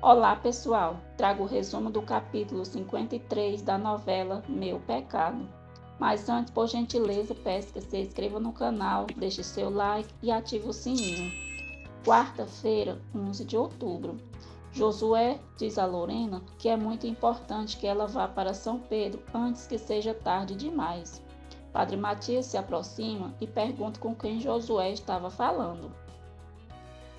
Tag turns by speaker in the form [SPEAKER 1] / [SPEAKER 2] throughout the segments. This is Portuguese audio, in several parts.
[SPEAKER 1] Olá, pessoal! Trago o resumo do capítulo 53 da novela Meu Pecado. Mas antes, por gentileza, peço que você inscreva no canal, deixe seu like e ative o sininho. Quarta-feira, 11 de outubro. Josué diz a Lorena que é muito importante que ela vá para São Pedro antes que seja tarde demais. Padre Matias se aproxima e pergunta com quem Josué estava falando.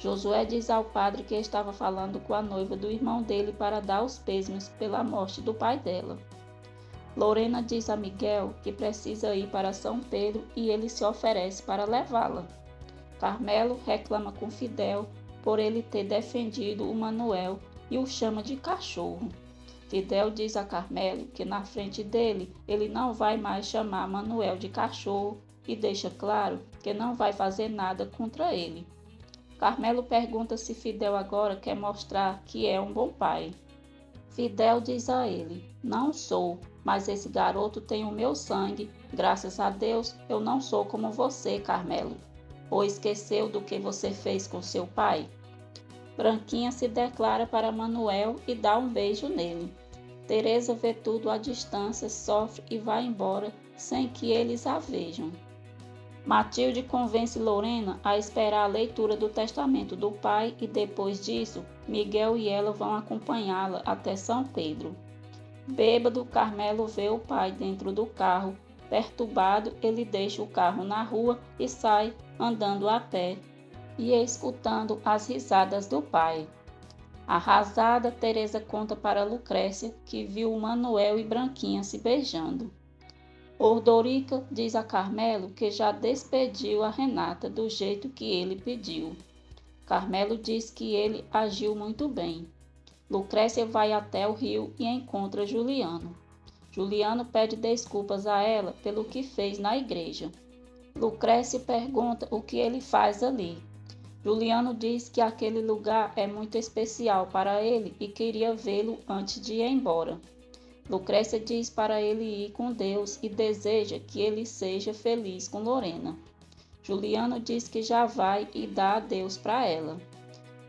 [SPEAKER 1] Josué diz ao padre que estava falando com a noiva do irmão dele para dar os pêsames pela morte do pai dela. Lorena diz a Miguel que precisa ir para São Pedro e ele se oferece para levá-la. Carmelo reclama com Fidel por ele ter defendido o Manuel e o chama de cachorro. Fidel diz a Carmelo que na frente dele ele não vai mais chamar Manuel de cachorro e deixa claro que não vai fazer nada contra ele. Carmelo pergunta se Fidel agora quer mostrar que é um bom pai. Fidel diz a ele: "Não sou, mas esse garoto tem o meu sangue. Graças a Deus, eu não sou como você, Carmelo. Ou esqueceu do que você fez com seu pai?" Branquinha se declara para Manuel e dá um beijo nele. Teresa vê tudo à distância, sofre e vai embora sem que eles a vejam. Matilde convence Lorena a esperar a leitura do testamento do pai e depois disso, Miguel e ela vão acompanhá-la até São Pedro. Bêbado, Carmelo vê o pai dentro do carro. Perturbado, ele deixa o carro na rua e sai andando a pé e escutando as risadas do pai. Arrasada, Teresa conta para Lucrécia que viu Manuel e Branquinha se beijando. Ordorica diz a Carmelo que já despediu a Renata do jeito que ele pediu. Carmelo diz que ele agiu muito bem. Lucrécia vai até o rio e encontra Juliano. Juliano pede desculpas a ela pelo que fez na igreja. Lucrécia pergunta o que ele faz ali. Juliano diz que aquele lugar é muito especial para ele e queria vê-lo antes de ir embora. Lucrécia diz para ele ir com Deus e deseja que ele seja feliz com Lorena. Juliano diz que já vai e dá adeus para ela.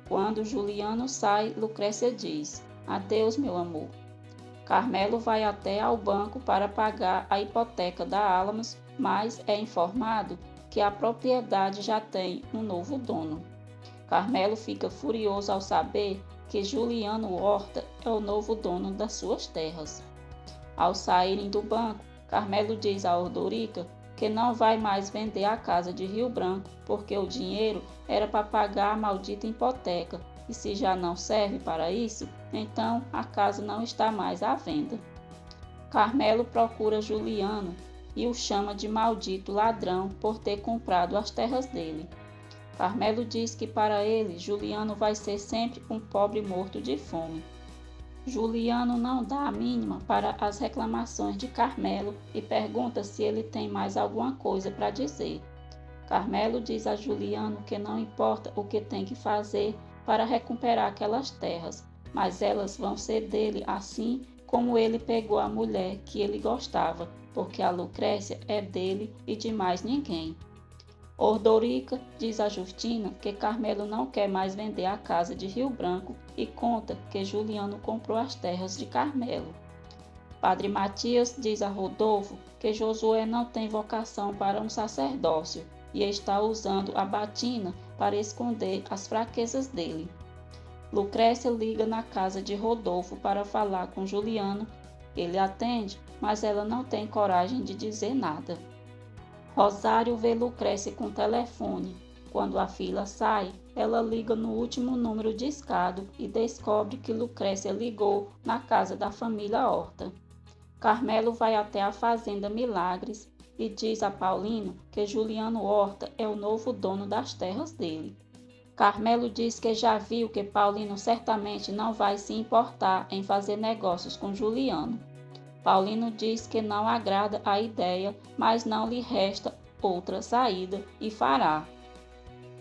[SPEAKER 1] Quando Juliano sai, Lucrécia diz: "Adeus, meu amor." Carmelo vai até ao banco para pagar a hipoteca da Alamos, mas é informado que a propriedade já tem um novo dono. Carmelo fica furioso ao saber que Juliano Horta é o novo dono das suas terras. Ao saírem do banco, Carmelo diz a Ordorica que não vai mais vender a casa de Rio Branco porque o dinheiro era para pagar a maldita hipoteca e se já não serve para isso, então a casa não está mais à venda. Carmelo procura Juliano e o chama de maldito ladrão por ter comprado as terras dele. Carmelo diz que para ele, Juliano vai ser sempre um pobre morto de fome. Juliano não dá a mínima para as reclamações de Carmelo e pergunta se ele tem mais alguma coisa para dizer. Carmelo diz a Juliano que não importa o que tem que fazer para recuperar aquelas terras, mas elas vão ser dele assim como ele pegou a mulher que ele gostava, porque a Lucrécia é dele e de mais ninguém. Ordorica diz a Justina que Carmelo não quer mais vender a casa de Rio Branco e conta que Juliano comprou as terras de Carmelo. Padre Matias diz a Rodolfo que Josué não tem vocação para um sacerdócio e está usando a batina para esconder as fraquezas dele. Lucrécia liga na casa de Rodolfo para falar com Juliano. Ele atende, mas ela não tem coragem de dizer nada. Rosário vê Lucrécia com o telefone. Quando a filha sai, ela liga no último número discado e descobre que Lucrécia ligou na casa da família Horta. Carmelo vai até a fazenda Milagres e diz a Paulino que Juliano Horta é o novo dono das terras dele. Carmelo diz que já viu que Paulino certamente não vai se importar em fazer negócios com Juliano. Paulino diz que não agrada a ideia, mas não lhe resta outra saída e fará.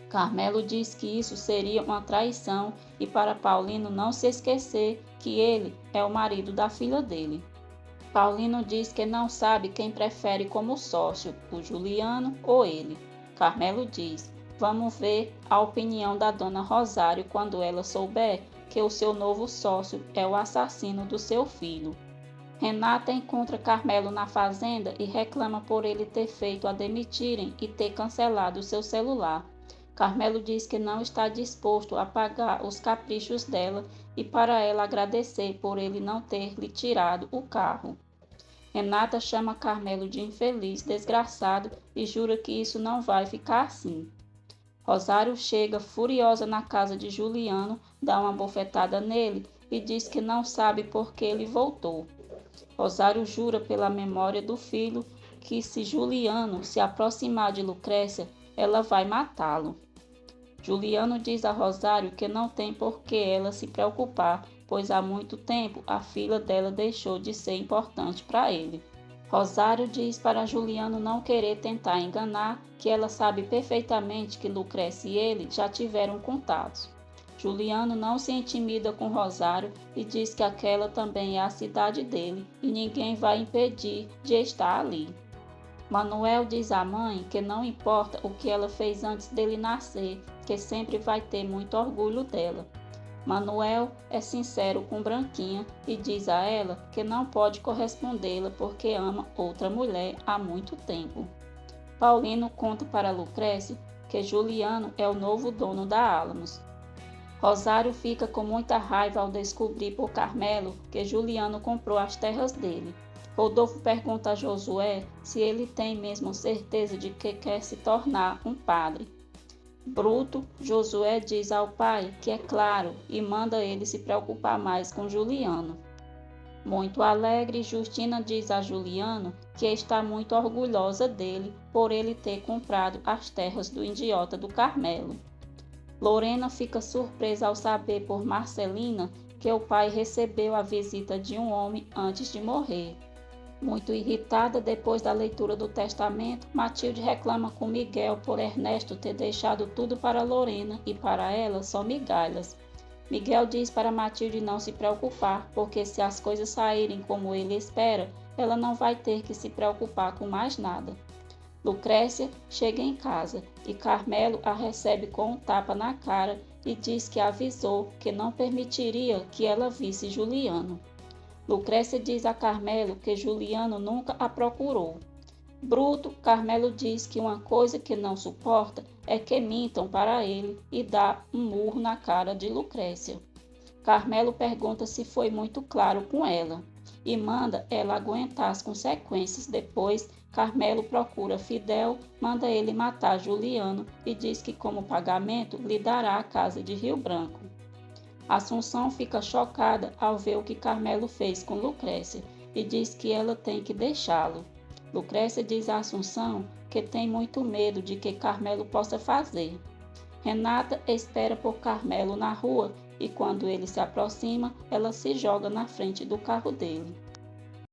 [SPEAKER 1] Carmelo diz que isso seria uma traição e para Paulino não se esquecer que ele é o marido da filha dele. Paulino diz que não sabe quem prefere como sócio, o Juliano ou ele. Carmelo diz: "Vamos ver a opinião da dona Rosário quando ela souber que o seu novo sócio é o assassino do seu filho. Renata encontra Carmelo na fazenda e reclama por ele ter feito a demitirem e ter cancelado seu celular. Carmelo diz que não está disposto a pagar os caprichos dela e para ela agradecer por ele não ter lhe tirado o carro. Renata chama Carmelo de infeliz, desgraçado e jura que isso não vai ficar assim. Rosário chega furiosa na casa de Juliano, dá uma bofetada nele e diz que não sabe por que ele voltou. Rosário jura pela memória do filho que se Juliano se aproximar de Lucrécia, ela vai matá-lo. Juliano diz a Rosário que não tem por que ela se preocupar, pois há muito tempo a filha dela deixou de ser importante para ele. Rosário diz para Juliano não querer tentar enganar, que ela sabe perfeitamente que Lucrécia e ele já tiveram contatos. Juliano não se intimida com Rosário e diz que aquela também é a cidade dele e ninguém vai impedir de estar ali. Manuel diz à mãe que não importa o que ela fez antes dele nascer, que sempre vai ter muito orgulho dela. Manuel é sincero com Branquinha e diz a ela que não pode correspondê-la porque ama outra mulher há muito tempo. Paulino conta para Lucrécia que Juliano é o novo dono da Alamos. Rosário fica com muita raiva ao descobrir por Carmelo que Juliano comprou as terras dele. Rodolfo pergunta a Josué se ele tem mesmo certeza de que quer se tornar um padre. Bruto, Josué diz ao pai que é claro e manda ele se preocupar mais com Juliano. Muito alegre, Justina diz a Juliano que está muito orgulhosa dele por ele ter comprado as terras do idiota do Carmelo. Lorena fica surpresa ao saber por Marcelina que o pai recebeu a visita de um homem antes de morrer. Muito irritada depois da leitura do testamento, Matilde reclama com Miguel por Ernesto ter deixado tudo para Lorena e para ela só migalhas. Miguel diz para Matilde não se preocupar, porque se as coisas saírem como ele espera, ela não vai ter que se preocupar com mais nada. Lucrécia chega em casa e Carmelo a recebe com um tapa na cara e diz que avisou que não permitiria que ela visse Juliano. Lucrécia diz a Carmelo que Juliano nunca a procurou. Bruto, Carmelo diz que uma coisa que não suporta é que mintam para ele e dá um murro na cara de Lucrécia. Carmelo pergunta se foi muito claro com ela e manda ela aguentar as consequências. Depois, Carmelo procura Fidel, manda ele matar Juliano e diz que como pagamento lhe dará a casa de Rio Branco. Assunção fica chocada ao ver o que Carmelo fez com Lucrécia e diz que ela tem que deixá-lo. Lucrécia diz a Assunção que tem muito medo de que Carmelo possa fazer. Renata espera por Carmelo na rua e quando ele se aproxima, ela se joga na frente do carro dele.